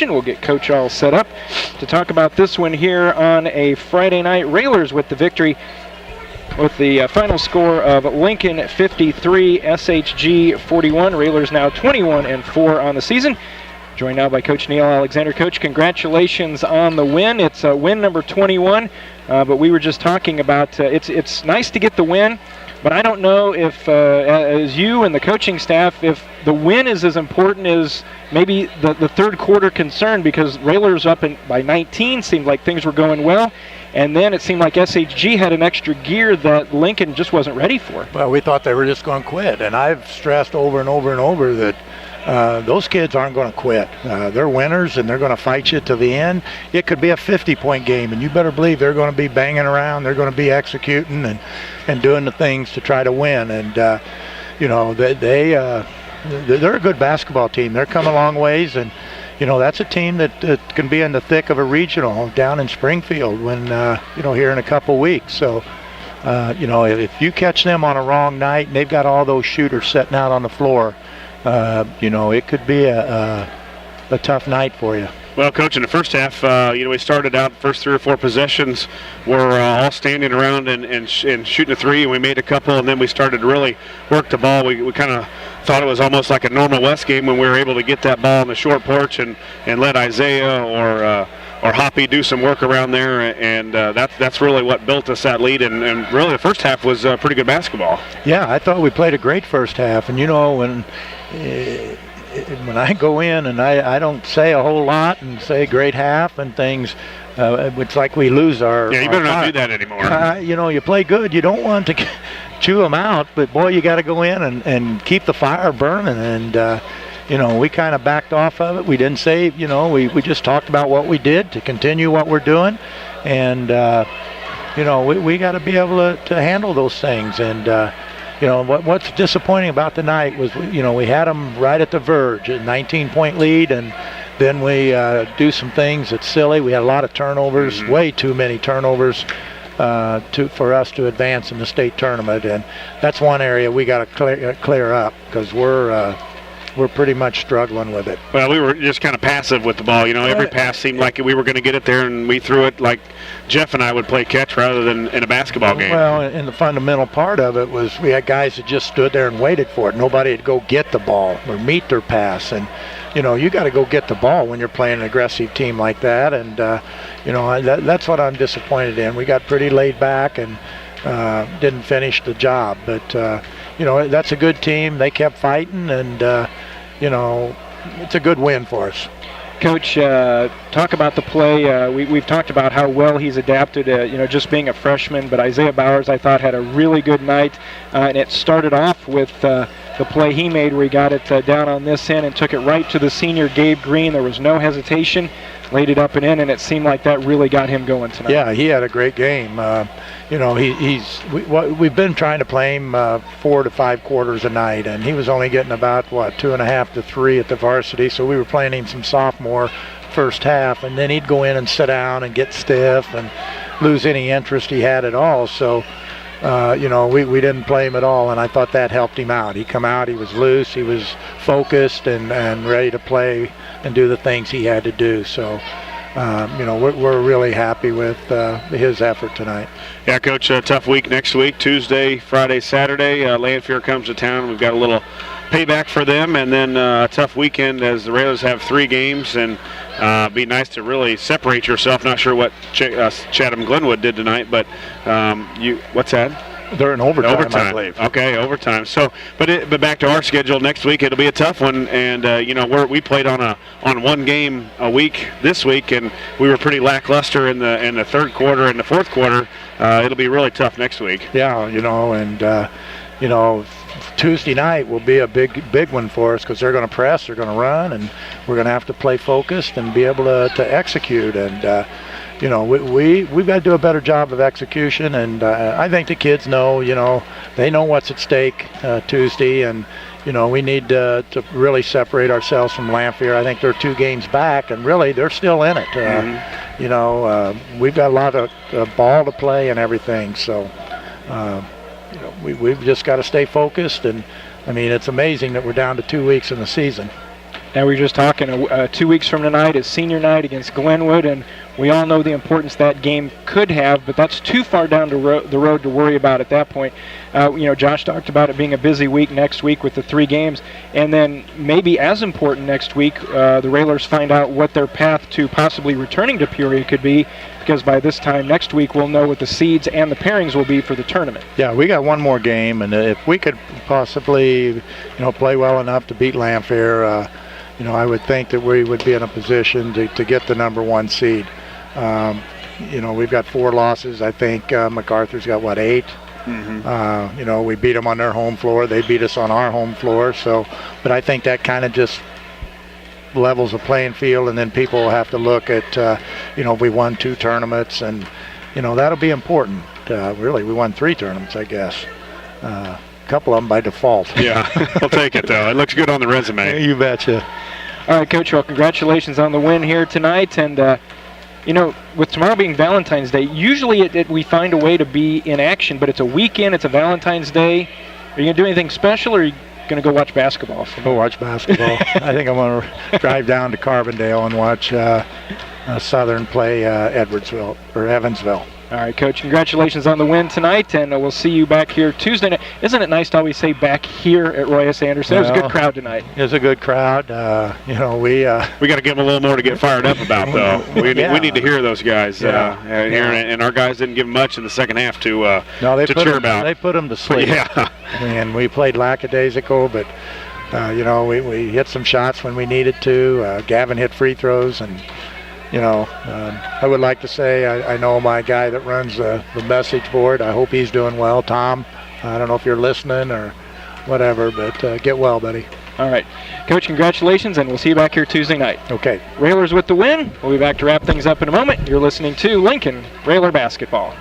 question. We'll get Coach all set up to talk about this one here on a Friday night. Railers with the victory with the final score of Lincoln 53, SHG 41. Railers now 21-4 on the season. Joined now by Coach Neil Alexander. Coach, congratulations on the win. It's win number 21, but we were just talking about it's nice to get the win, but I don't know if, as you and the coaching staff, if the win is as important as maybe the third quarter concern, because Railers up by 19 seemed like things were going well, and then it seemed like SHG had an extra gear that Lincoln just wasn't ready for. Well, we thought they were just going to quit, and I've stressed over and over and over that those kids aren't going to quit. They're winners, and they're going to fight you to the end. It could be a 50-point game, and you better believe they're going to be banging around. They're going to be executing and doing the things to try to win. And, they're a good basketball team. They're come a long ways, and, that's a team that can be in the thick of a regional down in Springfield when, here in a couple weeks. So, if you catch them on a wrong night and they've got all those shooters sitting out on the floor, it could be a tough night for you. Well, Coach, in the first half, we started out first 3 or 4 possessions. We're all standing around and shooting a three, and we made a couple, and then we started to really work the ball. We kind of thought it was almost like a normal West game when we were able to get that ball in the short porch and let Isaiah or Hoppy do some work around there, and that's really what built us that lead. And really, the first half was pretty good basketball. Yeah, I thought we played a great first half, and when I go in and I don't say a whole lot and say great half and things, it's like we lose our. Yeah, you better not do that anymore. You play good. You don't want to chew them out, but boy, you got to go in and keep the fire burning. And we kind of backed off of it. We didn't say, we just talked about what we did to continue what we're doing, and we got to be able to handle those things. And what's disappointing about the night was, we had them right at the verge, a 19-point lead, and then we do some things that's silly. We had a lot of turnovers, way too many turnovers for us to advance in the state tournament, and that's one area we got to clear up, because we're pretty much struggling with it. Well, we were just kind of passive with the ball. Every pass seemed like we were going to get it there, and we threw it like Jeff and I would play catch rather than in a basketball game. Well, and the fundamental part of it was we had guys that just stood there and waited for it. Nobody would go get the ball or meet their pass. And, you got to go get the ball when you're playing an aggressive team like that. And, that's what I'm disappointed in. We got pretty laid back and didn't finish the job. But, that's a good team. They kept fighting, and, it's a good win for us. Coach, talk about the play. We've talked about how well he's adapted, just being a freshman, but Isaiah Bowers, I thought, had a really good night, and it started off with the play he made where he got it down on this end and took it right to the senior Gabe Green. There was no hesitation, laid it up and in, and it seemed like that really got him going tonight. Yeah, he had a great game. We've been trying to play him 4 to 5 quarters a night, and he was only getting about 2.5 to 3 at the varsity. So we were playing him some sophomore first half, and then he'd go in and sit down and get stiff and lose any interest he had at all. So we didn't play him at all, and I thought that helped him out. He come out, he was loose, he was focused and ready to play and do the things he had to do. So we're really happy with his effort tonight. Yeah, Coach, a tough week next week, Tuesday, Friday, Saturday. Lanphier comes to town. We've got a little payback for them, and then a tough weekend as the Railers have 3 games, and be nice to really separate yourself. Not sure what Chatham Glenwood did tonight, but what's that? They're in overtime, I believe. Okay, overtime. So, but back to our schedule next week. It'll be a tough one, and we played on one game a week this week, and we were pretty lackluster in the third quarter and the fourth quarter. It'll be really tough next week. Yeah, Tuesday night will be a big one for us, because they're going to press, they're going to run, and we're going to have to play focused and be able to execute. And we've got to do a better job of execution, and I think the kids know, they know what's at stake Tuesday, and we need to really separate ourselves from Lanphier. I think they're 2 games back, and really they're still in it. We've got a lot of ball to play and everything, so we've just got to stay focused. And I mean, it's amazing that we're down to 2 weeks in the season. Now, we were just talking, 2 weeks from tonight is senior night against Glenwood, and we all know the importance that game could have, but that's too far down the road to worry about at that point. Josh talked about it being a busy week next week with the 3 games, and then maybe as important next week, the Railers find out what their path to possibly returning to Peoria could be, because by this time next week we'll know what the seeds and the pairings will be for the tournament. Yeah, we got one more game, and if we could possibly, play well enough to beat Lamphere, I would think that we would be in a position to get the number 1 seed. We've got 4 losses. I think MacArthur's got, 8? Mm-hmm. We beat them on their home floor. They beat us on our home floor. But I think that kind of just levels the playing field, and then people will have to look at, we won 2 tournaments, and, that'll be important. Really, we won 3 tournaments, I guess. A couple of them by default. Yeah, I'll take it, though. It looks good on the resume. You betcha. All right, Coach, well, congratulations on the win here tonight. And, with tomorrow being Valentine's Day, usually we find a way to be in action, but it's a weekend, it's a Valentine's Day. Are you going to do anything special, or are you going to go watch basketball? Go watch basketball. I think I'm going to drive down to Carbondale and watch Southern play Edwardsville or Evansville. All right, Coach, congratulations on the win tonight, and we'll see you back here Tuesday night. Isn't it nice to always say back here at Roy S. Anderson? It was a good crowd tonight. It was a good crowd. We got to give them a little more to get fired up about, though. We need to hear those guys here, and our guys didn't give much in the second half to cheer about. They put them to sleep. Yeah. And we played lackadaisical, but we hit some shots when we needed to. Gavin hit free throws, and I would like to say I know my guy that runs the message board. I hope he's doing well. Tom, I don't know if you're listening or whatever, but get well, buddy. All right. Coach, congratulations, and we'll see you back here Tuesday night. Okay. Railers with the win. We'll be back to wrap things up in a moment. You're listening to Lincoln Railer Basketball.